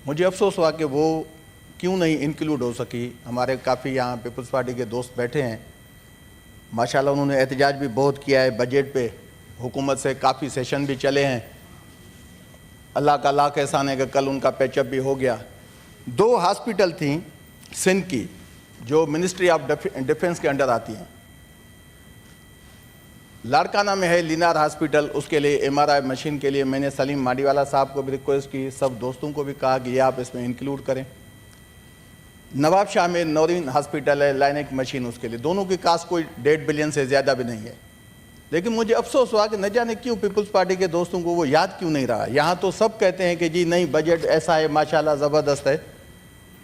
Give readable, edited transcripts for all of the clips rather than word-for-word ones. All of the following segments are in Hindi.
मुझे अफसोस हुआ कि वो क्यों नहीं इंक्लूड हो सकी। हमारे काफ़ी यहाँ पीपल्स पार्टी के दोस्त बैठे हैं, माशाल्लाह उन्होंने एहतजाज भी बहुत किया है बजट पे, हुकूमत से काफ़ी सेशन भी चले हैं। अल्लाह का लाख एहसान है कि कल उनका पैचअप भी हो गया। 2 हॉस्पिटल थी सिंध की जो मिनिस्ट्री ऑफ डिफेंस के अंडर आती हैं। लाड़काना में है लीनार हॉस्पिटल, उसके लिए MRI मशीन के लिए मैंने सलीम माडीवाला साहब को भी रिक्वेस्ट की, सब दोस्तों को भी कहा कि ये आप इसमें इंक्लूड करें। नवाब शाह में नौरीन हॉस्पिटल है, लाइनिक मशीन उसके लिए, दोनों की कास्ट कोई 1.5 बिलियन से ज़्यादा भी नहीं है। लेकिन मुझे अफसोस हुआ कि न जाने क्यों पीपल्स पार्टी के दोस्तों को वो याद क्यों नहीं रहा। यहाँ तो सब कहते हैं कि जी नहीं बजट ऐसा है, माशाल्लाह ज़बरदस्त है।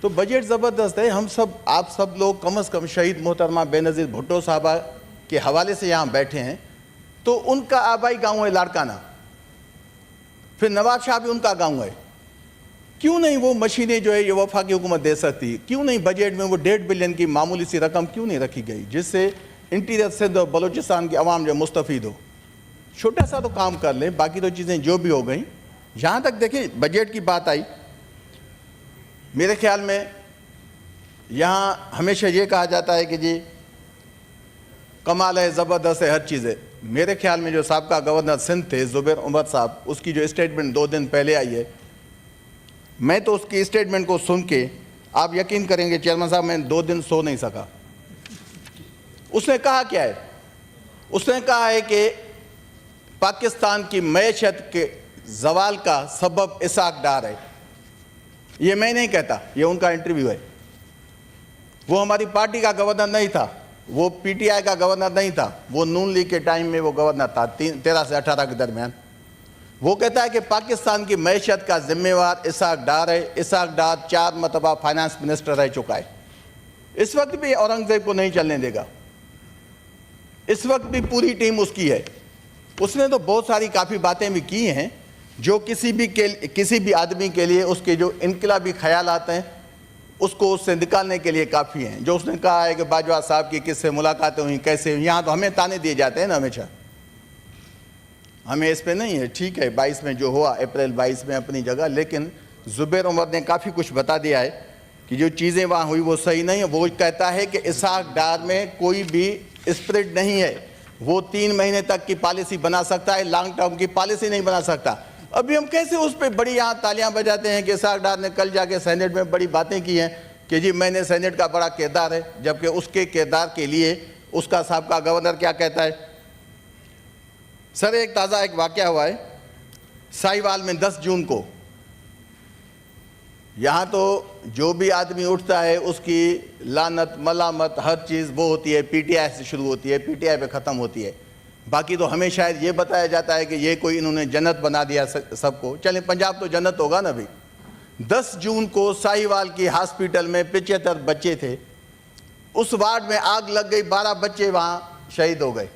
तो बजट ज़बरदस्त है, हम सब आप सब लोग कम अज़ कम शहीद मोहतरमा बेनज़ीर भुट्टो साहबा के हवाले से यहाँ बैठे हैं, तो उनका आबाई गांव है लाड़काना, फिर नवाब शाह भी उनका गांव है। क्यों नहीं वो मशीनें जो है ये वफाकी हुकूमत दे सकती है? क्यों नहीं बजट में वो 1.5 बिलियन की मामूली सी रकम क्यों नहीं रखी गई जिससे इंटीरियर सिंध और बलूचिस्तान की आवाम जो मुस्तफ़ीद हो? छोटा सा तो काम कर लें, बाकी तो चीज़ें जो भी हो गई। जहाँ तक देखिए बजट की बात आई, मेरे ख्याल में यहाँ हमेशा ये कहा जाता है कि जी कमाल है, ज़बरदस्त है, हर चीज़ है। मेरे ख्याल में जो साबका गवर्नर सिंध थे ज़ुबैर उमर साहब, उसकी जो स्टेटमेंट 2 दिन पहले आई है, मैं तो उसकी स्टेटमेंट को सुन के आप यकीन करेंगे चेयरमैन साहब, मैं 2 दिन सो नहीं सका। उसने कहा क्या है? उसने कहा है कि पाकिस्तान की मैशत के जवाल का सबब इसाक डार है। ये मैं नहीं कहता, ये उनका इंटरव्यू है। वो हमारी पार्टी का गवर्नर नहीं था, वो PTI का गवर्नर नहीं था, वो नून लीग के टाइम में वो गवर्नर था 13 से 18 के दरमियान। वो कहता है कि पाकिस्तान की मैशत का जिम्मेवार इसाक डार है। इसाक डार 4 मरतबा फाइनेंस मिनिस्टर रह चुका है। इस वक्त भी औरंगजेब को नहीं चलने देगा, इस वक्त भी पूरी टीम उसकी है। उसने तो बहुत सारी काफ़ी बातें भी की हैं जो किसी भी आदमी के लिए उसके जो इनकलाबी ख्याल आते हैं उसको उससे निकालने के लिए काफ़ी हैं। जो उसने कहा है कि बाजवा साहब की किससे मुलाकातें हुई, कैसे हुई, यहाँ तो हमें ताने दिए जाते हैं ना हमेशा, हमें इस पे नहीं है। ठीक है 22 में जो हुआ, अप्रैल 22 में अपनी जगह, लेकिन ज़ुबैर उमर ने काफ़ी कुछ बता दिया है कि जो चीज़ें वहाँ हुई वो सही नहीं है। वो कहता है कि इसाक डार में कोई भी स्प्रिट नहीं है, वो 3 महीने तक की पॉलिसी बना सकता है, लॉन्ग टर्म की पॉलिसी नहीं बना सकता। अभी हम कैसे उस पर बड़ी यहाँ तालियां बजाते हैं कि इसाक डार ने कल जाके सेनेट में बड़ी बातें की हैं कि जी मैंने सेनेट का बड़ा किरदार है, जबकि उसके किरदार के लिए उसका साहबका गवर्नर क्या कहता है। सर एक ताज़ा एक वाक़या हुआ है साहिवाल में 10 जून को। यहाँ तो जो भी आदमी उठता है उसकी लानत मलामत हर चीज़ वो होती है, PTI से शुरू होती है, PTI पे ख़त्म होती है। बाकी तो हमें शायद ये बताया जाता है कि ये कोई इन्होंने जन्नत बना दिया सबको। चलें पंजाब तो जन्नत होगा ना भी। 10 जून को साहिवाल की हॉस्पिटल में 75 बच्चे थे, उस वार्ड में आग लग गई, 12 बच्चे वहाँ शहीद हो गए।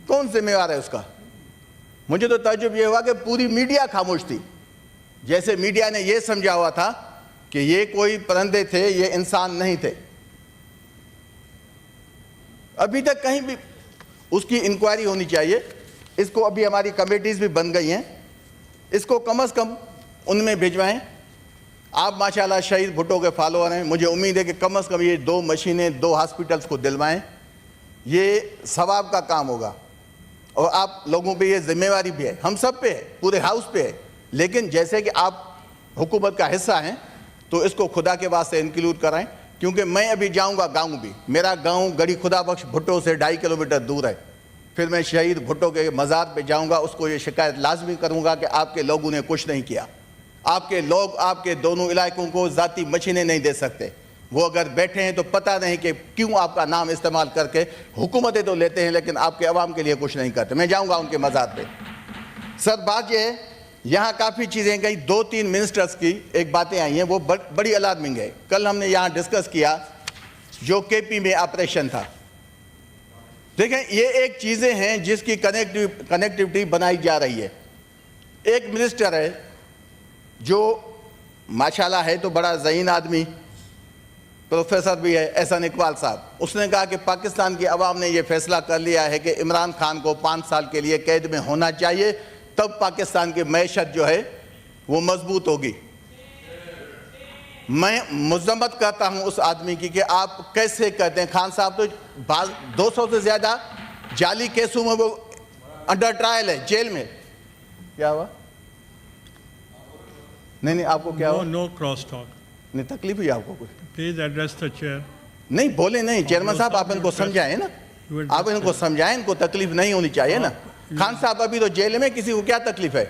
कौन जिम्मेवार है उसका? मुझे तो ताज्जुब ये हुआ कि पूरी मीडिया खामोश थी, जैसे मीडिया ने ये समझा हुआ था कि ये कोई परिंदे थे, ये इंसान नहीं थे। अभी तक कहीं भी उसकी इंक्वायरी होनी चाहिए। इसको अभी हमारी कमेटीज़ भी बन गई हैं, इसको कम से कम उनमें भिजवाएं। आप माशाल्लाह शहीद भुट्टो के फॉलोअर हैं, मुझे उम्मीद है कि कम से कम ये 2 मशीनें 2 हॉस्पिटल्स को दिलवाएं। ये सवाब का काम होगा और आप लोगों पे ये जिम्मेवारी भी है, हम सब पे है, पूरे हाउस पे है। लेकिन जैसे कि आप हुकूमत का हिस्सा हैं तो इसको खुदा के वास्ते इंक्लूड कराएं, क्योंकि मैं अभी जाऊंगा गांव भी। मेरा गांव गड़ी खुदा बख्श भुट्टो से 2.5 किलोमीटर दूर है। फिर मैं शहीद भुट्टो के मज़ार पे जाऊंगा, उसको ये शिकायत लाजमी करूंगा कि आपके लोगों ने कुछ नहीं किया। आपके लोग आपके दोनों इलाकों को ज़ाती मशीनें नहीं दे सकते। वो अगर बैठे हैं तो पता नहीं कि क्यों आपका नाम इस्तेमाल करके हुकूमतें तो लेते हैं लेकिन आपके अवाम के लिए कुछ नहीं करते। मैं जाऊँगा उनके मज़ार पर। सर बात यह है, यहाँ काफ़ी चीज़ें गई, 2-3 मिनिस्टर्स की एक बातें आई हैं, वो बड़ी अलार्मिंग है। कल हमने यहाँ डिस्कस किया जो KP में ऑपरेशन था। देखें ये एक चीज़ें हैं जिसकी कनेक्टिविटी बनाई जा रही है। एक मिनिस्टर है जो माशाल्लाह है तो बड़ा ज़हीन आदमी, प्रोफेसर भी है, एहसान इकबाल साहब। उसने कहा कि पाकिस्तान की आवाम ने यह फैसला कर लिया है कि इमरान खान को 5 साल के लिए कैद में होना चाहिए, तब पाकिस्तान की मैशत जो है वो मजबूत होगी। मैं मुजम्मत करता हूं उस आदमी की कि आप कैसे कहते हैं। खान साहब तो 200 से ज्यादा जाली केसों में वो अंडर ट्रायल है, जेल में। क्या हुआ? नहीं आपको क्या हुआ? No cross talk. नहीं तकलीफ हुई आपको कुछ? Please address the chair. नहीं बोले नहीं चेयरमैन साहब, आप इनको समझाएं ना, आप इनको समझाएं, इनको तकलीफ नहीं होनी चाहिए ना। खान साहब अभी तो जेल में, किसी को क्या तकलीफ है?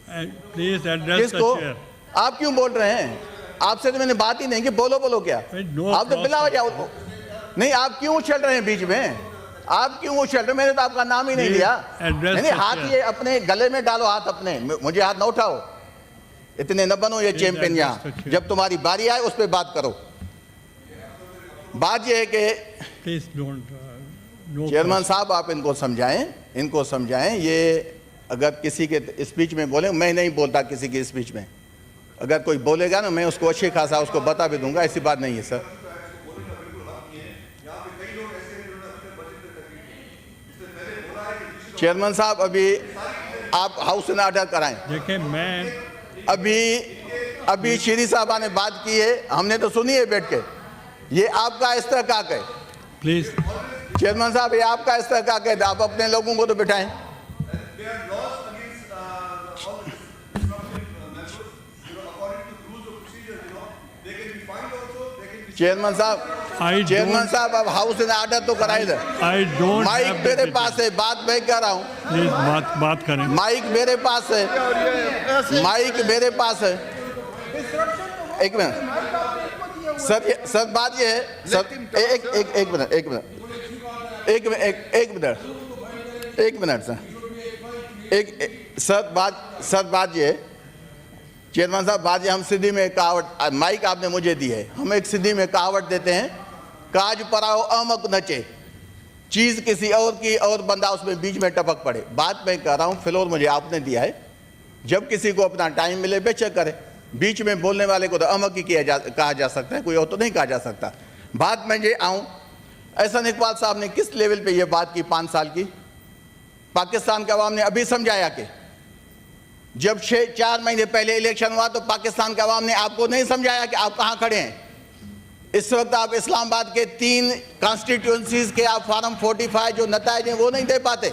प्लीज एड्रेस द किसको? चेयर। आप क्यों बोल रहे हैं? आपसे तो मैंने बात ही नहीं कि बोलो क्या। आप तो बिला वजह नहीं, आप क्यों उछल रहे हैं बीच में? आप क्यों उछल रहे? मैंने तो आपका नाम ही नहीं लिया। नहीं हाथ ये अपने गले में डालो, हाथ अपने, मुझे हाथ ना उठाओ, इतने न बनो ये चैंपियन। यहाँ जब तुम्हारी बारी आए उस पर बात करो। बात ये है कि प्लीज डोंट। चेयरमैन साहब आप इनको समझाएं, ये अगर किसी के स्पीच में बोले, मैं नहीं बोलता किसी की स्पीच में, अगर कोई बोलेगा ना मैं उसको अच्छे खासा उसको बता भी दूंगा, ऐसी बात नहीं है सर। चेयरमैन साहब अभी आप हाउस एंड ऑर्डर कराएं। देखिए मैं अभी श्री साहबा ने बात की है, हमने तो सुनी है बैठ के। ये आपका इस्तेहकाक है। प्लीज चेयरमैन साहब ये आपका इस्तेहकाक है, आप अपने लोगों को तो बिठाएं। चेयरमैन साहब अब हाउस एंड ऑर्डर तो कराई दे। माइक मेरे पास है, बात मैं कर रहा हूँ। प्लीज बात करें। माइक मेरे पास है, एक मिनट सर बात ये है सर, एक मिनट सर, बात ये है चेयरमैन साहब, बात ये, हम सिद्धि में कहावत, माइक आपने मुझे दी है, हम एक सिद्धि में कहावत देते हैं, काज पराओ अहमक नचे, चीज किसी और की और बंदा उसमें बीच में टपक पड़े। बात मैं कह रहा हूं, फ्लोर मुझे आपने दिया है, जब किसी को अपना टाइम मिले बेशक करे, बीच में बोलने वाले को तो अहमक ही कहा जा सकता है, कोई और तो नहीं कहा जा सकता। बात मैं ये आऊं, एहसन इकबाल साहब ने किस लेवल पे ये बात की 5 साल की? पाकिस्तान के अवाम ने अभी समझाया कि जब 4 महीने पहले इलेक्शन हुआ तो पाकिस्तान के अवाम ने आपको नहीं समझाया कि आप कहां खड़े हैं। इस वक्त आप इस्लामाबाद के 3 कॉन्स्टिट्यूंसीज के आप फॉर्म 45 जो नताइज हैं वो नहीं दे पाते।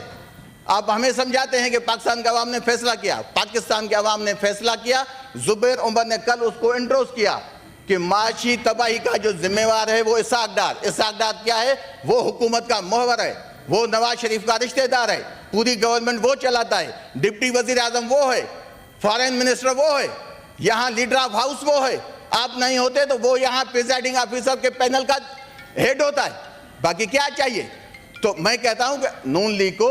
आप हमें समझाते हैं कि पाकिस्तान के अवाम ने फैसला किया। पाकिस्तान के अवाम ने फैसला किया, जुबैर उमर ने कल उसको इंट्रोस किया कि माशी तबाही का जो जिम्मेवार है वो इसाक डार क्या है? वो हुकूमत का मोहवर है, वो नवाज शरीफ का रिश्तेदार है, पूरी गवर्नमेंट वो चलाता है, डिप्टी वजीर आजम वो है, फॉरेन मिनिस्टर वो है, यहाँ लीडर ऑफ हाउस वो है। आप नहीं होते तो वो यहाँ प्रिजाइडिंग ऑफिसर के पैनल का हेड होता है। बाकी क्या चाहिए? तो मैं कहता हूं कि नून लीग को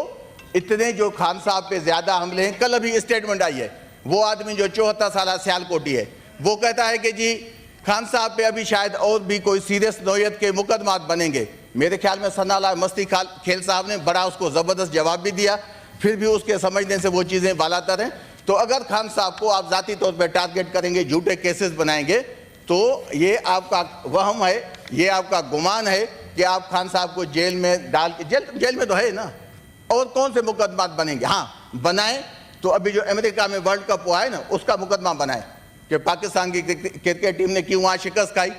इतने जो खान साहब पे ज्यादा हमले हैं, कल अभी स्टेटमेंट आई है, वो आदमी जो 74 साल सियालकोटी है, वो कहता है कि जी खान साहब पे अभी शायद और भी कोई सीरियस नौयत के मुकदमात बनेंगे। मेरे ख्याल में सनाला मस्ती खेल साहब ने बड़ा उसको ज़बरदस्त जवाब भी दिया, फिर भी उसके समझने से वो चीज़ें बालातर हैं। तो अगर खान साहब को आप ज़ाती तौर पर टारगेट करेंगे, झूठे केसेस बनाएंगे, तो ये आपका वहम है, ये आपका गुमान है कि आप खान साहब को जेल में डाल के, जेल में तो है ना, और कौन से मुकदमात बनेंगे? हाँ बनाएं तो अभी जो अमेरिका में वर्ल्ड कप हुआ है ना, उसका मुकदमा बनाएं कि पाकिस्तान की क्रिकेट टीम ने क्यों वहाँ शिकस्त खाई।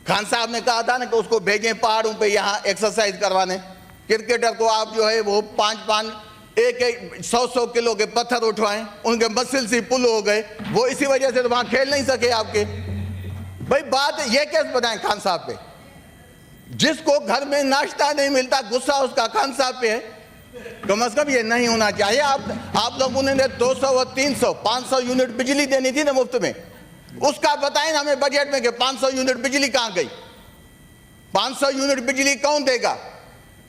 खान साहब ने कहा था ना कि उसको भेजें पहाड़ों पे यहाँ एक्सरसाइज करवाने। क्रिकेटर को आप जो है वो 5 100 किलो के पत्थर उठवाएं, उनके मसल से पुल हो गए, वो इसी वजह से तो वहाँ खेल नहीं सके आपके। भाई बात ये कैसे बनाएं खान साहब पे? जिसको घर में नाश्ता नहीं मिलता गुस्सा उसका खान साहब पे है। कम से कम ये नहीं होना चाहिए। आप लोगों ने 200 और 300 500 यूनिट बिजली देनी थी ना मुफ्त में, उसका बताएं ना हमें बजट में कि 500 यूनिट बिजली कहां गई? 500 यूनिट बिजली कौन देगा?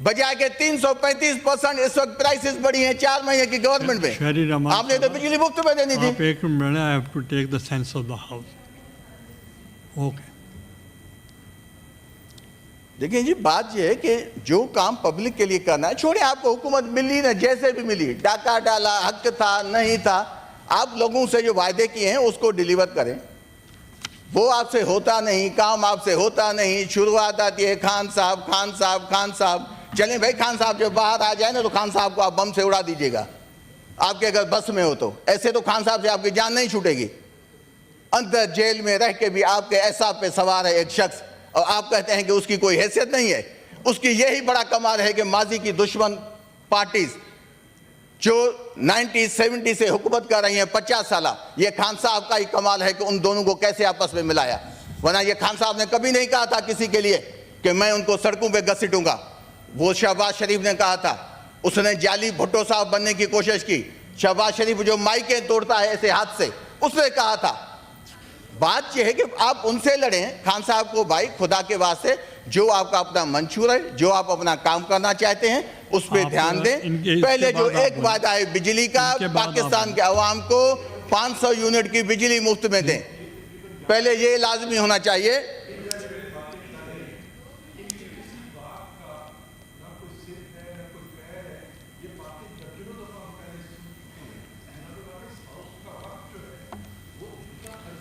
बजाय के 335% इस वक्त प्राइसेस बढ़ी हैं 4 महीने की गवर्नमेंट में। आपने तो बिजली मुफ्त में देनी थी। आप एक minute, I have to take the sense of the house. Okay, देखिए जी बात ये है कि जो काम पब्लिक के लिए करना है, छोड़े आपको हुकूमत मिली ना, जैसे भी मिली, डाका डाला, हक था नहीं था, आप लोगों से जो वायदे किए हैं उसको डिलीवर करें। वो आपसे होता नहीं, काम आपसे होता नहीं, शुरुआत आती है खान साहब खान साहब खान साहब। चलें भाई, खान साहब जब बाहर आ जाए ना तो खान साहब को आप बम से उड़ा दीजिएगा, आपके अगर बस में हो तो। ऐसे तो खान साहब से आपकी जान नहीं छूटेगी। अंदर जेल में रह के भी आपके एहसाब पे सवार है एक शख्स, और आप कहते हैं कि उसकी कोई हैसियत नहीं है। उसकी यही बड़ा कमाल है कि माजी की दुश्मन पार्टीज जो 90-70 से हुकूमत कर रही हैं 50 साल, ये खान साहब का ही कमाल है कि उन दोनों को कैसे आपस में मिलाया। वरना ये खान साहब ने कभी नहीं कहा था किसी के लिए कि मैं उनको सड़कों पे घसीटूंगा। वो शहबाज शरीफ ने कहा था, उसने जाली भुट्टो साहब बनने की कोशिश की। शहबाज शरीफ जो माइकें तोड़ता है ऐसे हाथ से, उसने कहा था। बात यह है कि आप उनसे लड़ें खान साहब को, भाई खुदा के वास्ते जो आपका अपना मंशूर है, जो आप अपना काम करना चाहते हैं उस पर ध्यान दें। पहले जो एक वादा है बिजली का, पाकिस्तान के अवाम को 500 यूनिट की बिजली मुफ्त में दें, पहले ये लाजमी होना चाहिए।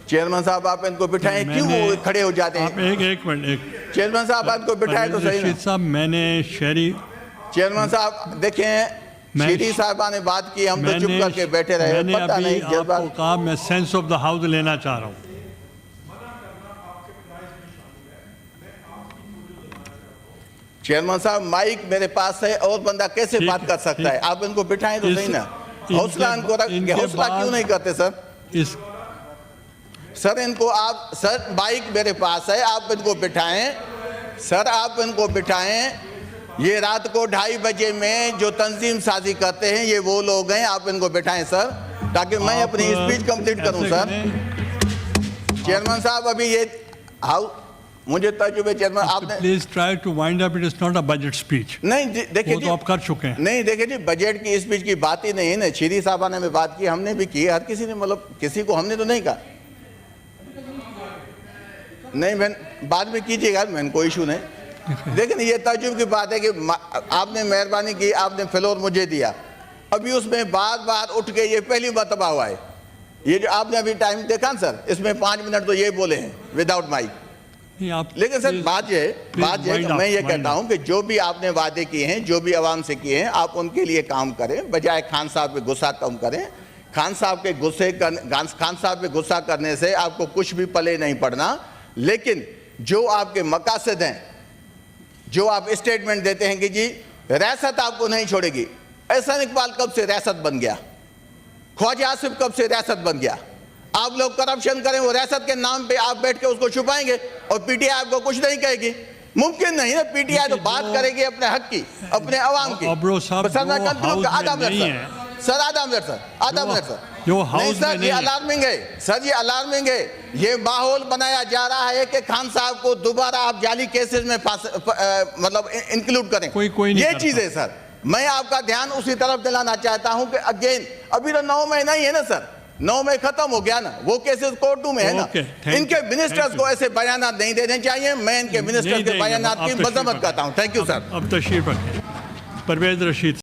चेयरमैन साहब आप इनको बिठाएं, क्यों वो खड़े हो जाते हैं? आप एक मिनट चेयरमैन साहब आप इनको बिठाएं तो सही ना। रशीद साहब, मैंने शहरी चेयरमैन साहब देखें, शेरी साहबा ने बात की, हम तो चुप करके बैठे रहे। मैंने पता अभी नहीं आपको कहा मैं सेंस ऑफ द हाउस लेना चाह रहा हूँ। चेयरमैन साहब माइक मेरे पास है, और बंदा कैसे बात कर सकता है? आप इनको बिठाएं तो सही ना। हौसला इनको हौसला क्यों नहीं करते सर? इस सर इनको आप, सर माइक मेरे पास है, आप इनको बिठाएं। सर आप इनको बिठाएं। ये रात को 2:30 बजे में जो तंजीम साजी करते हैं ये वो लोग हैं, आप इनको बिठाएं सर, ताकि मैं अपनी स्पीच कंप्लीट करूं। सर चेयरमैन साहब अभी ये हाउ मुझे तजुर्बे चेयरमैन आपने please try to wind up, it is not a budget speech. नहीं देखिए तो आप कर चुके हैं। नहीं देखिए जी, बजट की स्पीच की बात ही नहीं है ना। शेरी साहबा ने बात की, हमने भी की, हर किसी ने, मतलब किसी को हमने तो नहीं कहा। नहीं मैं बाद में कीजिएगा, मैंने कोई इशू नहीं। लेकिन ये ताज्जुब की बात है कि आपने मेहरबानी की, आपने फ्लोर मुझे दिया, अभी उसमें बार बार उठ के ये पहली मरतबा हुआ है। ये जो आपने अभी टाइम देखा ना सर, इसमें 5 मिनट तो ये बोले हैं विदाउट माइक। लेकिन सर बात ये मैं ये कहता हूं कि जो भी आपने वादे किए हैं, जो भी आवाम से किए हैं, आप उनके लिए काम करें, बजाय खान साहब पे गुस्सा कम करें। खान साहब पे गुस्सा करने से आपको कुछ भी पले नहीं पड़ना। लेकिन जो आपके मकासद हैं, जो आप स्टेटमेंट देते हैं कि जी रियासत आपको नहीं छोड़ेगी, एहसान इकबाल कब से रियासत बन गया? ख्वाजा आसिफ कब से रियासत बन गया? आप लोग करप्शन करें, वो रियासत के नाम पे आप बैठ के उसको छुपाएंगे और पीटीआई आपको कुछ नहीं कहेगी? मुमकिन नहीं है। पीटीआई तो बात करेगी अपने हक की, अपने अवाम की। आधा मिनट सर जो हाउस में ये अलार्मिंग है सर, ये अलार्मिंग है। ये माहौल बनाया जा रहा है कि खान साहब को दोबारा आप जाली केसेस में मतलब इंक्लूड करें। कोई नहीं ये चीज है सर। मैं आपका ध्यान उसी तरफ दिलाना चाहता हूं कि अगेन अभी तो 9 महीना ही है ना सर, 9 मई खत्म हो गया ना, वो केसेस कोर्ट में है ना। इनके मिनिस्टर्स को ऐसे बयानात नहीं देने चाहिए। मैं इनके मिनिस्टर के बयानात की मजम्मत करता हूं। Thank you sir. अब तशरीफ रखें। परवेज रशीद।